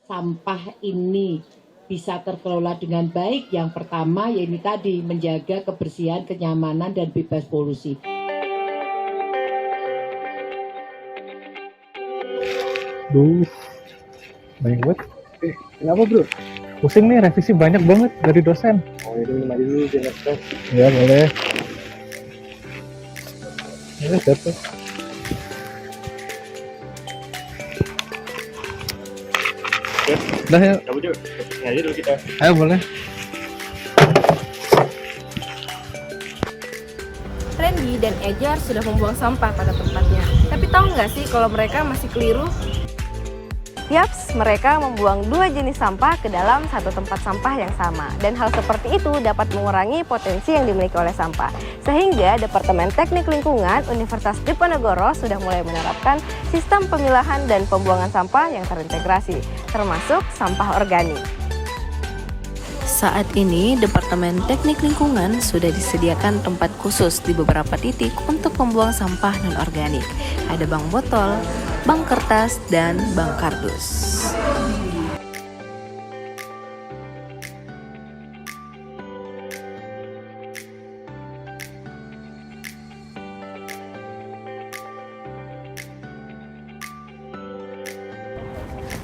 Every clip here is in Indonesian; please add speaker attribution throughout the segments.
Speaker 1: sampah ini bisa terkelola dengan baik, yang pertama yaitu tadi menjaga kebersihan, kenyamanan, dan bebas polusi.
Speaker 2: Duh, banyak banget. Kenapa bro? Pusing nih, revisi banyak banget dari dosen. Oh itu mandi dulu, jangan stres. Ya boleh. Ya jatuh. Udah ya.
Speaker 3: Cabut yuk, aja dulu kita.
Speaker 2: Ayo boleh.
Speaker 4: Randy dan Ejar sudah membuang sampah pada tempatnya. Tapi tahu nggak sih kalau mereka masih keliru? Yaps, mereka membuang 2 jenis sampah ke dalam satu tempat sampah yang sama. Dan hal seperti itu dapat mengurangi potensi yang dimiliki oleh sampah. Sehingga Departemen Teknik Lingkungan Universitas Diponegoro sudah mulai menerapkan sistem pemilahan dan pembuangan sampah yang terintegrasi, termasuk sampah organik.
Speaker 5: Saat ini, Departemen Teknik Lingkungan sudah disediakan tempat khusus di beberapa titik untuk membuang sampah non-organik. Ada bank botol, bank kertas, dan bank kardus.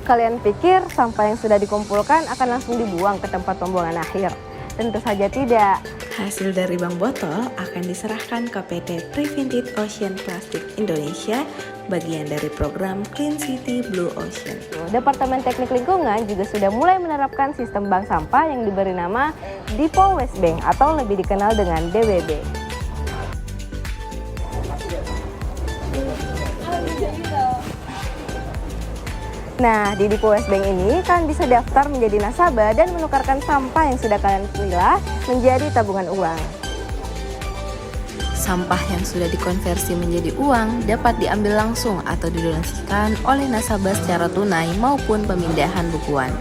Speaker 4: Kalian pikir sampah yang sudah dikumpulkan akan langsung dibuang ke tempat pembuangan akhir? Tentu saja tidak.
Speaker 5: Hasil dari bank botol akan diserahkan ke PT Prevented Ocean Plastic Indonesia, bagian dari program Clean City Blue Ocean.
Speaker 4: Departemen Teknik Lingkungan juga sudah mulai menerapkan sistem bank sampah yang diberi nama Depo Waste Bank atau lebih dikenal dengan DWB. Nah, di Depo Waste Bank ini kalian bisa daftar menjadi nasabah dan menukarkan sampah yang sudah kalian pilah menjadi tabungan uang.
Speaker 5: Sampah yang sudah dikonversi menjadi uang dapat diambil langsung atau didonasikan oleh nasabah secara tunai maupun pemindahan bukuan.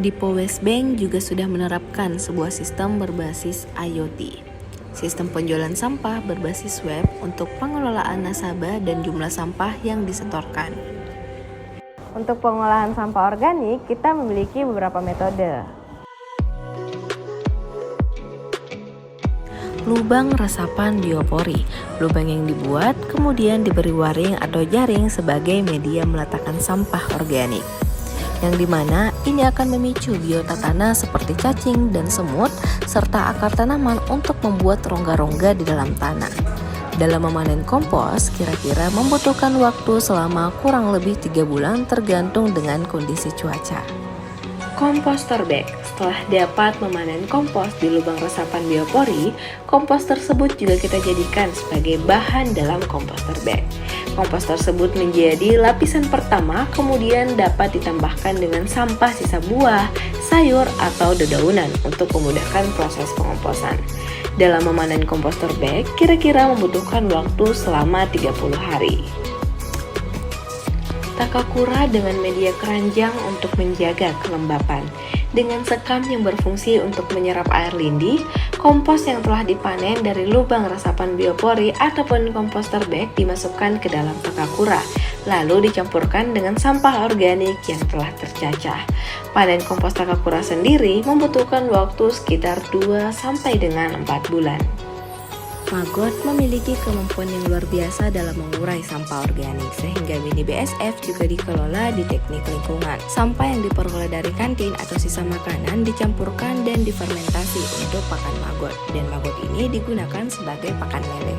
Speaker 5: Depo Waste Bank juga sudah menerapkan sebuah sistem berbasis IoT. Sistem penjualan sampah berbasis web untuk pengelolaan nasabah dan jumlah sampah yang disetorkan.
Speaker 4: Untuk pengolahan sampah organik, kita memiliki beberapa metode.
Speaker 5: Lubang resapan biopori. Lubang yang dibuat kemudian diberi waring atau jaring sebagai media meletakkan sampah organik, yang dimana ini akan memicu biota tanah seperti cacing dan semut serta akar tanaman untuk membuat rongga-rongga di dalam tanah. Dalam memanen kompos, kira-kira membutuhkan waktu selama kurang lebih 3 bulan tergantung dengan kondisi cuaca. Komposter bag. Setelah dapat memanen kompos di lubang resapan biopori, kompos tersebut juga kita jadikan sebagai bahan dalam komposter bag. Kompos tersebut menjadi lapisan pertama, kemudian dapat ditambahkan dengan sampah sisa buah, sayur, atau dedaunan untuk memudahkan proses pengomposan. Dalam memanen komposter bag, kira-kira membutuhkan waktu selama 30 hari. Takakura dengan media keranjang untuk menjaga kelembapan. Dengan sekam yang berfungsi untuk menyerap air lindih, kompos yang telah dipanen dari lubang resapan biopori ataupun komposter bag dimasukkan ke dalam takakura, lalu dicampurkan dengan sampah organik yang telah tercacah. Panen kompos takakura sendiri membutuhkan waktu sekitar 2 sampai dengan 4 bulan. Maggot memiliki kemampuan yang luar biasa dalam mengurai sampah organik, sehingga mini BSF juga dikelola di teknik lingkungan. Sampah yang diperoleh dari kantin atau sisa makanan dicampurkan dan difermentasi untuk pakan maggot, dan maggot ini digunakan sebagai pakan lele.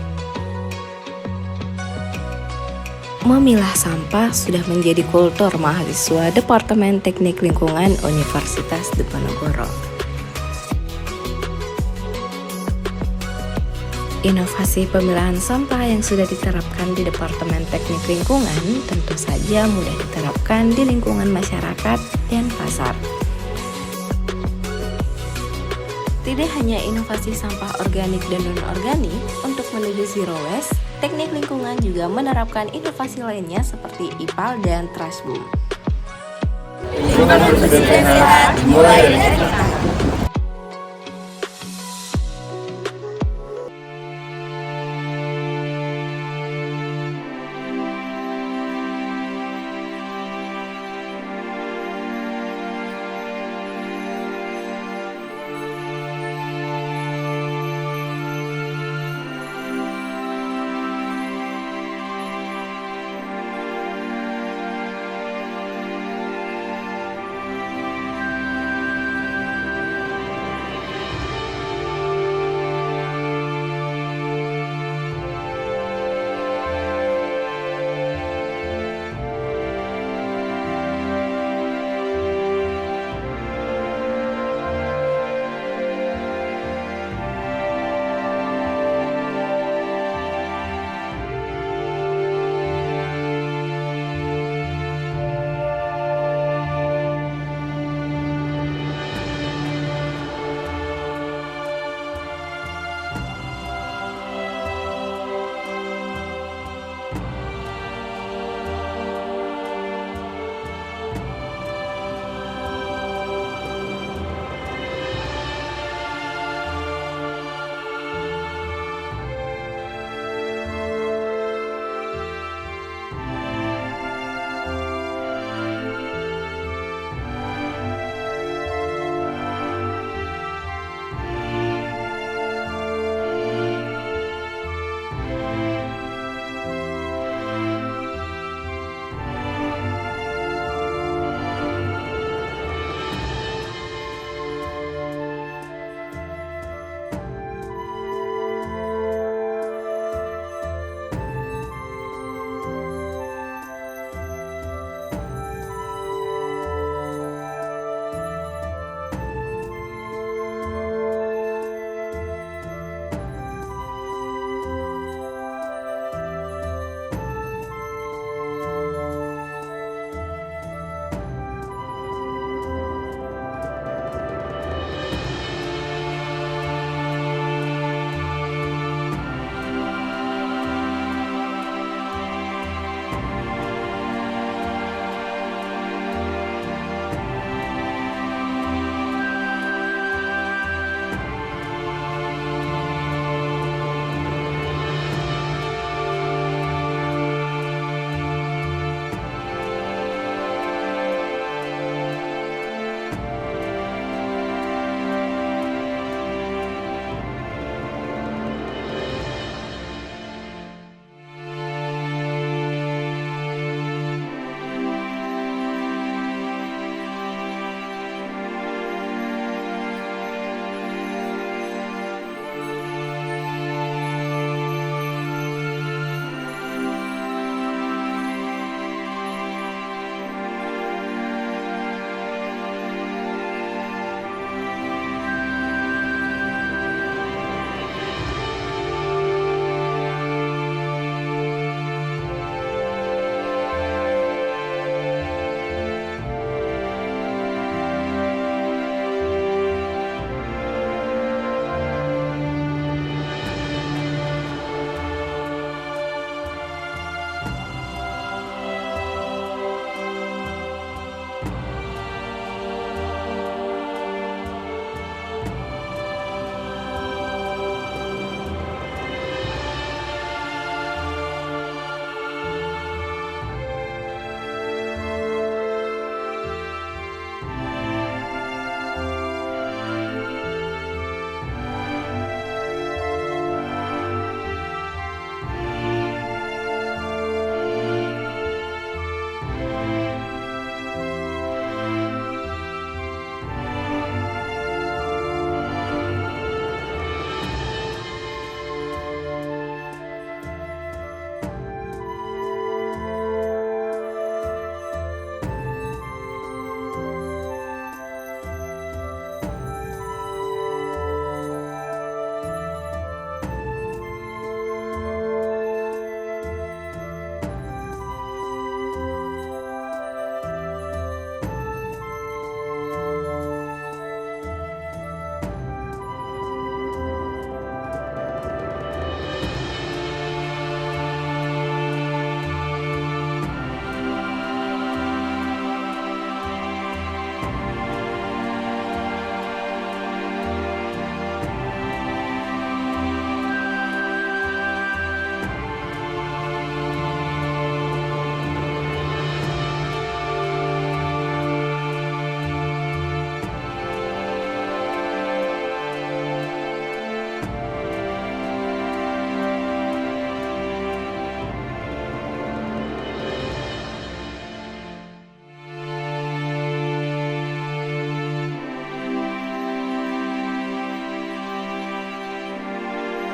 Speaker 5: Memilah sampah sudah menjadi kultur mahasiswa Departemen Teknik Lingkungan Universitas Diponegoro. Inovasi pemilahan sampah yang sudah diterapkan di Departemen Teknik Lingkungan tentu saja mudah diterapkan di lingkungan masyarakat dan pasar. Tidak hanya inovasi sampah organik dan non-organik, untuk menuju zero waste, Teknik Lingkungan juga menerapkan inovasi lainnya seperti IPAL dan Trashboom.
Speaker 4: Lingkungan bersih dan sehat dimulai dari kita.
Speaker 5: 「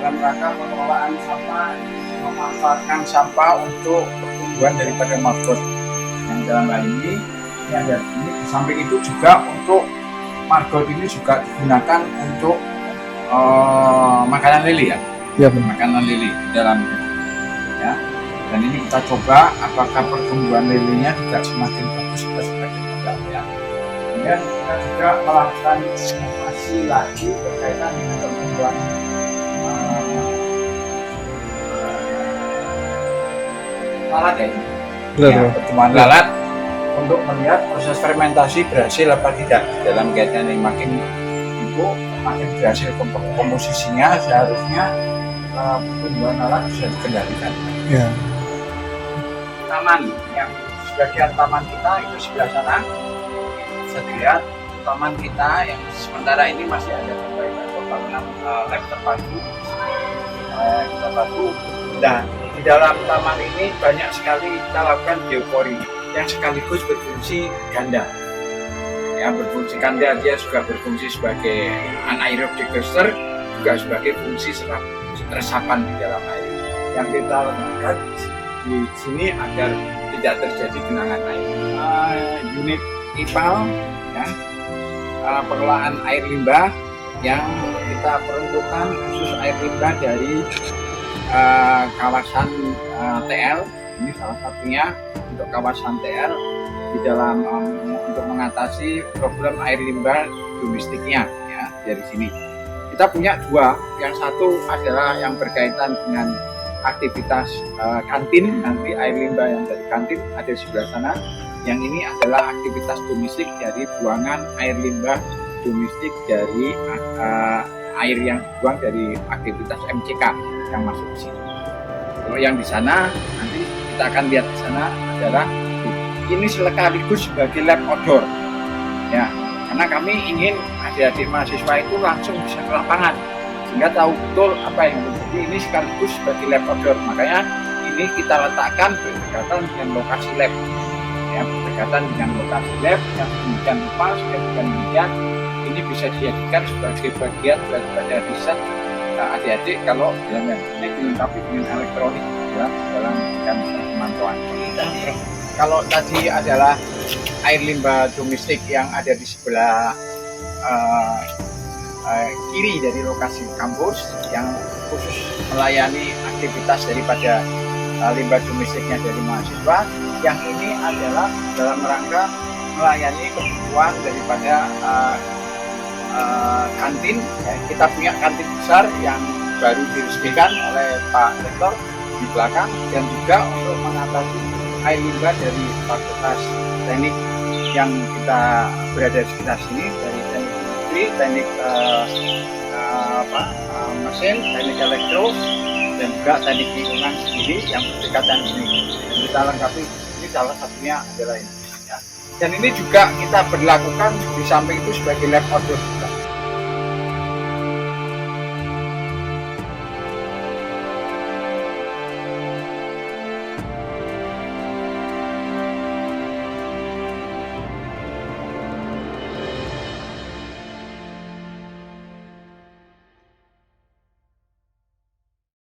Speaker 6: dalam rangka pengelolaan sampah, memanfaatkan sampah untuk pertumbuhan daripada maggot. Yang dalam hal ini ada ini. Di samping itu juga untuk maggot ini juga digunakan untuk makanan lele ya.
Speaker 2: Iya benar.
Speaker 6: Makanan lele di dalam ya. Dan ini kita coba apakah pertumbuhan lelenya juga semakin bagus atau semakin tidak ya. Kemudian kita juga melakukan inovasi lagi berkaitan dengan pertumbuhan lalat ya. Ya, pertumbuhan lalat untuk melihat proses fermentasi berhasil apa tidak dalam kaitan ini. Makin empuk, makin berhasil komposisinya, seharusnya pertumbuhan lalat bisa dikendalikan.
Speaker 2: Ya.
Speaker 6: Taman yang sebagian taman kita itu sebelah sana bisa dilihat. Taman kita yang sementara ini masih ada perbaikan pembangunan lab terpadu. Dan di dalam taman ini banyak sekali kita lakukan biopori yang sekaligus berfungsi ganda. Yang berfungsi ganda, dia juga berfungsi sebagai anaerob digester, juga sebagai fungsi resapan di dalam air. Yang kita lakukan di sini agar tidak terjadi genangan air. Unit IPAL, ya, pengelolaan air limbah yang kita peruntukkan khusus air limbah dari kawasan TL. Ini salah satunya untuk kawasan TL di dalam untuk mengatasi problem air limbah domestiknya ya dari sini. Kita punya dua, yang satu adalah yang berkaitan dengan aktivitas kantin, nanti air limbah yang dari kantin ada di sebelah sana. Yang ini adalah aktivitas domestik dari buangan air limbah domestik dari air yang dibuang dari aktivitas MCK yang masuk ke sini. Kalau yang di sana nanti kita akan lihat di sana adalah ini sekaligus sebagai lab outdoor ya, karena kami ingin adik-adik mahasiswa itu langsung bisa ke lapangan sehingga tahu betul apa yang terjadi. Ini sekaligus sebagai lab outdoor, makanya ini kita letakkan berdekatan dengan lokasi lab ya, berdekatan dengan lokasi lab yang demikian rupa supaya demikian ini bisa dijadikan sebagai bagian daripada riset adik-adik kalau ini dilengkapi dengan elektronik ya, dalam pemantauan. Kalau tadi adalah air limbah domestik yang ada di sebelah kiri dari lokasi kampus yang khusus melayani aktivitas daripada limbah domestiknya dari mahasiswa. Yang ini adalah dalam rangka melayani kebutuhan daripada kantin ya. Kita punya kantin besar yang baru diresmikan oleh Pak Rektor di belakang, dan juga untuk mengatasi air limbah dari fakultas teknik yang kita berada di sekitar sini, dari teknik industri, teknik mesin, teknik elektro, dan juga teknik lingkungan sendiri yang berdekatan ini. Dan kita lengkapi, ini salah satunya adalah ini ya. Dan ini juga kita berlakukan di samping itu sebagai lab outdoor.